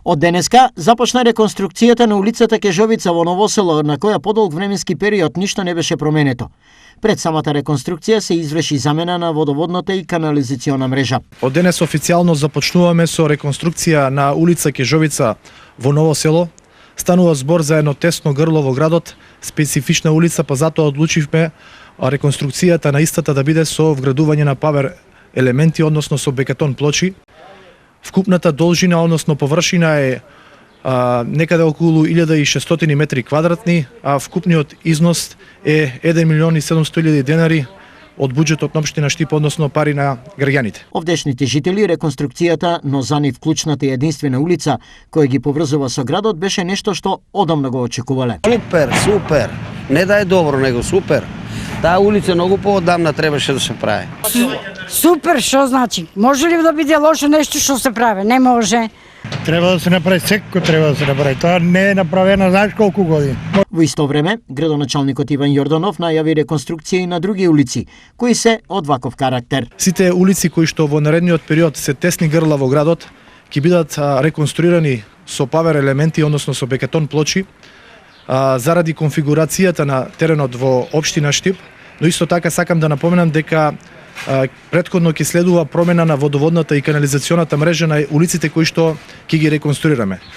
Од денеска започна реконструкцијата на улицата Кежовица во Ново село, на која подолг временски период ништо не беше променето. Пред самата реконструкција се изврши замена на водоводната и канализациона мрежа. Од денес официјално започнуваме со реконструкција на улица Кежовица во Ново село. Станува збор за едно тесно грло во градот, специфична улица, па затоа одлучивме реконструкцијата на истата да биде со вградување на павер елементи, односно со бекатон плочи. Вкупната должина, односно површина е некаде околу 1600 метри квадратни, а вкупниот износ е 1.700.000 денари од буџетот на општина Штип, односно пари на граѓаните. Овдешните жители реконструкцијата, но за нив клучната и единствена улица која ги поврзува со градот беше нешто што одамна го очекувале. Супер. Не да е добро, него супер. Таа улица многу поодамна требаше да се прави. Супер, што значи? Може ли да биде лошо нешто што се прави? Не може. Треба да се направи, секој треба да се направи. Тоа не е направено знаеш колку години. Во исто време, градоначалникот Иван Јорданов најави реконструкција и на други улици, кои се од ваков карактер. Сите улици кои што во наредниот период се тесни грла во градот, ќе бидат реконструирани со павер елементи, односно со бекатон плочи, заради конфигурацијата на теренот во општина Штип, но исто така сакам да напоменам дека претходно ќе следува промена на водоводната и канализационата мрежа на улиците кои што ќе ги реконструираме.